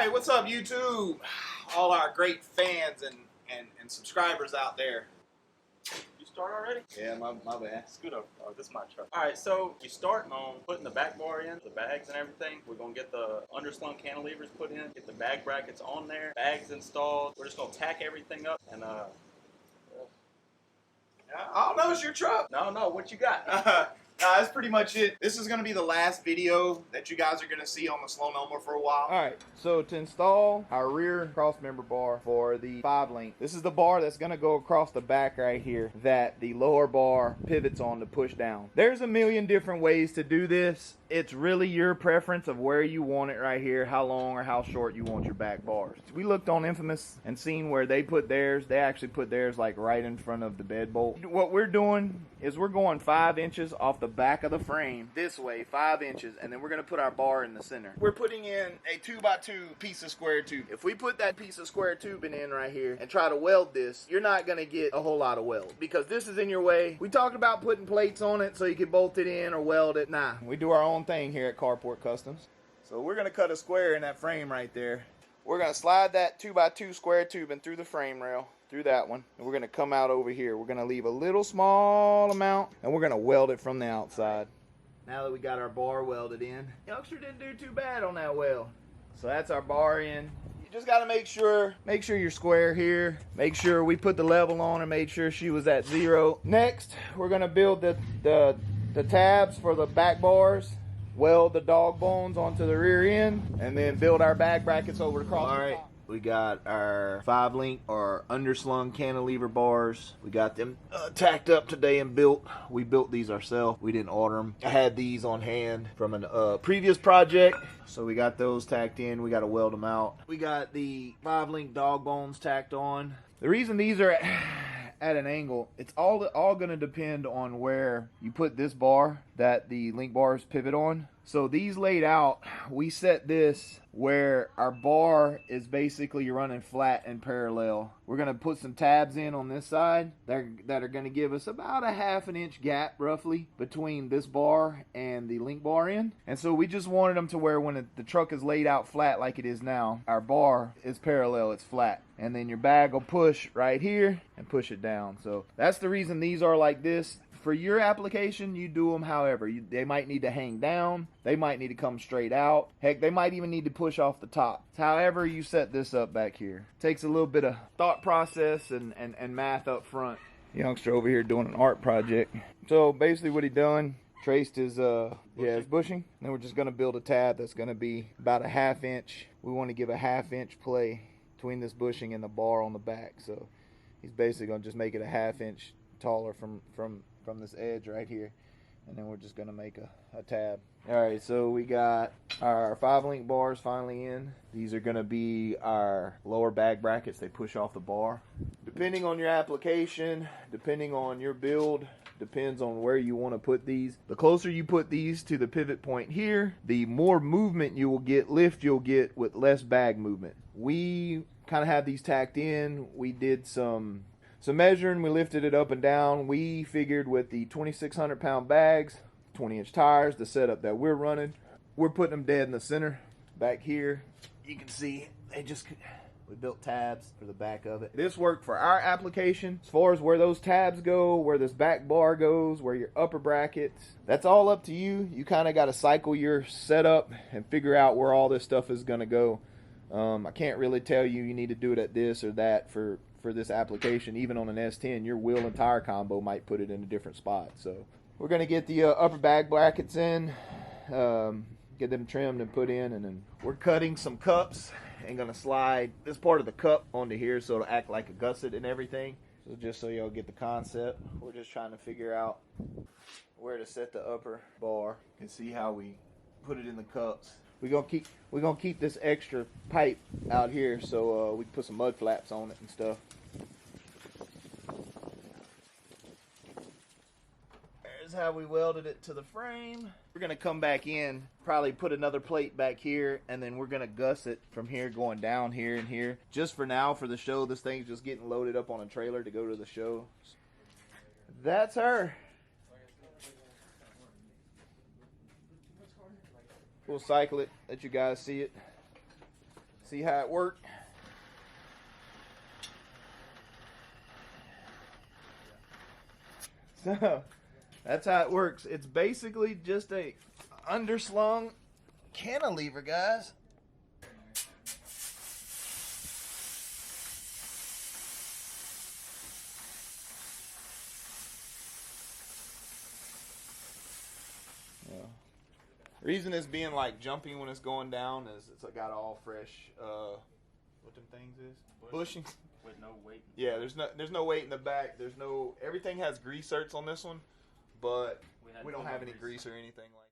Hey, what's up, YouTube? All our great fans and subscribers out there. You start already? Yeah, my bad. Scoot over. Oh, this is my truck. All right, so you're starting on putting the back bar in, the bags and everything. We're gonna get the underslung cantilevers put in, get the bag brackets on there, bags installed. We're just gonna tack everything up and Oh no, it's your truck. no, what you got? That's pretty much it. This is going to be the last video that you guys are going to see on the SloNoma for a while. Alright, so to install our rear cross member bar for the 5-link, this is the bar that's going to go across the back right here that the lower bar pivots on to push down. There's a million different ways to do this. It's really your preference of where you want it right here, how long or how short you want your back bars. We looked on Infamous and seen where they put theirs. They actually put theirs like right in front of the bed bolt. What we're doing is we're going 5 inches off the back of the frame this way, 5 inches, and then we're going to put our bar in the center. We're putting in a 2x2 piece of square tube. If we put that piece of square tubing in right here and try to weld this, you're not going to get a whole lot of weld because this is in your way. We talked about putting plates on it so you can bolt it in or weld it. Nah, we do our own thing here at Carport Customs. So we're going to cut a square in that frame right there. We're going to slide that 2x2 square tubing through the frame rail, through that one, and we're going to come out over here. We're going to leave a little small amount and we're going to weld it from the outside. Now that we got our bar welded in, youngster didn't do too bad on that weld. So that's our bar in. You just got to make sure you're square here. Make sure we put the level on and made sure she was at 0. Next, we're going to build the tabs for the back bars, weld the dog bones onto the rear end, and then build our bag brackets over the cross. All right, we got our 5-link or underslung cantilever bars. We got them tacked up today and built. We built these ourselves. We didn't order them. I had these on hand from a previous project, so we got those tacked in. We got to weld them out. We got the 5-link dog bones tacked on. The reason these are at an angle, it's all going to depend on where you put this bar that the link bars pivot on. So these laid out, we set this where our bar is basically running flat and parallel. We're going to put some tabs in on this side that are going to give us about a 1/2 inch gap roughly between this bar and the link bar end. And so we just wanted them to where when the truck is laid out flat like it is now, our bar is parallel, it's flat. And then your bag will push right here and push it down. So that's the reason these are like this. For your application, you do them however. They might need to hang down. They might need to come straight out. Heck, they might even need to push off the top. However you set this up back here. Takes a little bit of thought process and math up front. Youngster over here doing an art project. So basically what he done, traced his his bushing. Then we're just going to build a tab that's going to be about a 1/2 inch. We want to give a 1/2 inch play between this bushing and the bar on the back. So he's basically going to just make it a 1/2 inch taller from this edge right here, and then we're just going to make a tab. All right, so we got our 5-link bars finally in. These are going to be our lower bag brackets. They push off the bar. Depending on your application, depending on your build, depends on where you want to put these. The closer you put these to the pivot point here, the more movement you will get, lift you'll get with less bag movement. We kind of have these tacked in. We did some measuring, we lifted it up and down. We figured with the 2,600 pound bags, 20-inch tires, the setup that we're running, we're putting them dead in the center. Back here, you can see we built tabs for the back of it. This worked for our application. As far as where those tabs go, where this back bar goes, where your upper brackets, that's all up to you. You kind of got to cycle your setup and figure out where all this stuff is going to go. I can't really tell you need to do it at this or that for this application. Even on an S10, your wheel and tire combo might put it in a different spot. So we're going to get the upper bag brackets in, get them trimmed and put in, and then we're cutting some cups and going to slide this part of the cup onto here so it'll act like a gusset and everything. So just so y'all get the concept, we're just trying to figure out where to set the upper bar and see how we put it in the cups. We're gonna keep this extra pipe out here so we can put some mud flaps on it and stuff. There's how we welded it to the frame. We're gonna come back in, probably put another plate back here, and then we're gonna gusset from here going down here and here. Just for now, for the show, this thing's just getting loaded up on a trailer to go to the show. That's her. We'll cycle it, let you guys see it. See how it worked? So that's how it works. It's basically just a underslung cantilever, guys. Yeah. Reason it's being like jumpy when it's going down is it's got all fresh what them things is? Bushing. With no weight. Yeah, there's no weight in the back. There's no, everything has grease zerks on this one, but we don't have any grease or anything like that.